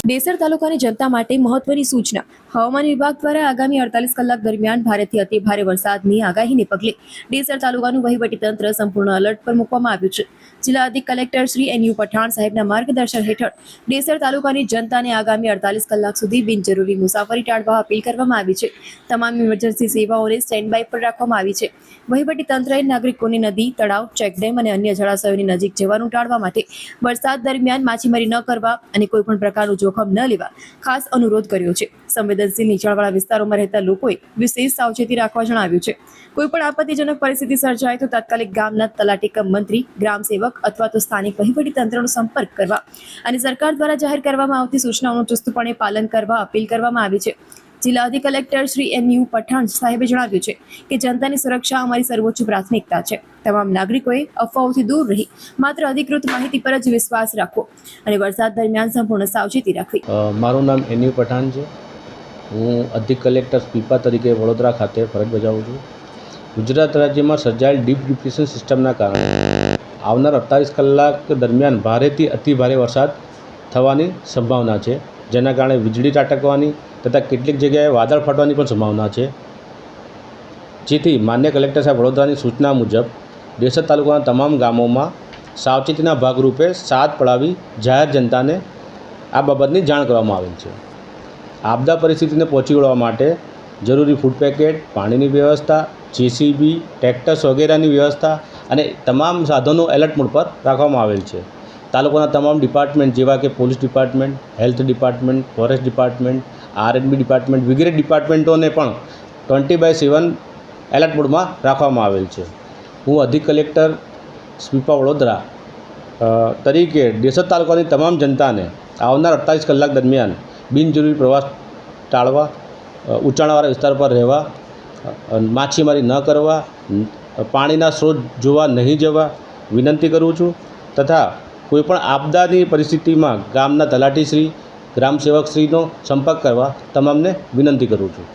ડેસર તાલુકાની જનતા માટે મહત્વની સૂચના. હવામાન વિભાગ દ્વારા આગામી 48 કલાક દરમિયાન ભારેથી અતિ ભારે વરસાદની આગાહીને પગલે ડેસર તાલુકાનું વહીવટીતંત્ર સંપૂર્ણ એલર્ટ પર મૂકવામાં આવ્યું છે. જિલ્લા અધિક કલેક્ટર શ્રી એન.યુ. પઠાણ સાહેબના માર્ગદર્શન હેઠળ ડેસર તાલુકાની જનતાને આગામી 48 કલાક સુધી બિનજરૂરી મુસાફરી ટાળવા અપીલ કરવામાં આવી છે. તમામ ઇમરજન્સી સેવાઓને સ્ટેન્ડ બાય પર રાખવામાં આવી છે. વહીવટીતંત્રએ નાગરિકોને નદી, તળાવ, ચેકડેમ અને અન્ય જળાશયોની નજીક જવાનું ટાળવા માટે વરસાદ દરમિયાન માછીમારી ન કરવા અને કોઈપણ પ્રકારનું જોખમ ન લેવા ખાસ અનુરોધ કર્યો છે. સંવેદનશીલ નીચાણવાળા વિસ્તારોમાં રહેતા લોકોએ વિશેષ સાવચેતી રાખવા જણાવ્યું છે. કોઈપણ આપત્તિજનક પરિસ્થિતિ સર્જાય તો તાત્કાલિક ગામના તલાટી કમ મંત્રી, ગ્રામ સેવક અથવા તો સ્થાનિક વહીવટીતંત્રનો સંપર્ક કરવા અને સરકાર દ્વારા જાહેર કરવામાં આવતી સૂચનાઓનું ચુસ્તપણે પાલન કરવા અપીલ કરવામાં આવી છે. જિલ્લા અધિક કલેક્ટર શ્રી એન.યુ. પઠાણ સાહેબે જણાવ્યું છે કે જનતાની સુરક્ષા અમારી સર્વોચ્ચ પ્રાથમિકતા છે. તમામ નાગરિકોએ અફવાઓથી દૂર રહી માત્ર અધિકૃત માહિતી પર જ વિશ્વાસ રાખવો અને વરસાદ દરમિયાન સંપૂર્ણ સાવચેતી રાખવી. મારું નામ એન.યુ. પઠાણ છે. હું અધિક કલેક્ટર સ્પીપા તરીકે વડોદરા ખાતે ફરજ બજાવું છું. ગુજરાત રાજ્યમાં સર્જાયેલ ડીપ ડિપ્રેશન સિસ્ટમના કારણે આવનાર 48 કલાક દરમિયાન ભારેથી અતિભારે વરસાદ થવાની સંભાવના છે, જેના કારણે વીજળી ત્રાટકવાની તથા કેટલીક જગ્યાએ વાદળ ફાટવાની પણ સંભાવના છે. જેથી માન્ય કલેક્ટર સાહેબ વડોદરાની સૂચના મુજબ ડેસર તાલુકાના તમામ ગામોમાં સાવચેતીના ભાગરૂપે સાત પડાવી જાહેર જનતાને આ બાબતની જાણ કરવામાં આવેલ છે. આપદા પરિસ્થિતિને પહોંચી વળવા માટે જરૂરી ફૂડ પેકેટ, પાણીની વ્યવસ્થા, જેસીબી, ટ્રેક્ટર્સ વગેરેની વ્યવસ્થા અને તમામ સાધનો એલર્ટ મોડ પર રાખવામાં આવેલ છે. તાલુકાના તમામ ડિપાર્ટમેન્ટ જેવા કે police department, health department, forest department, R&B department વગેરે ડિપાર્ટમેન્ટોને પણ 20/7 એલર્ટ મોડમાં રાખવામાં આવેલ છે. હું અધિક કલેક્ટર સ્પીપા વડોદરા તરીકે ડેસર તાલુકાની તમામ જનતાને આવનાર 48 કલાક દરમિયાન બિનજરૂરી પ્રવાસ ટાળવા, ઊંચાણવાળા વિસ્તાર પર રહેવા, માછીમારી ન કરવા, પાણીના સ્ત્રોત જોવા નહીં જવા વિનંતી કરું છું તથા કોઈપણ આપદાની પરિસ્થિતિમાં ગામના તલાટીશ્રી, ગ્રામ સેવકશ્રીનો સંપર્ક કરવા તમામને વિનંતી કરું છું.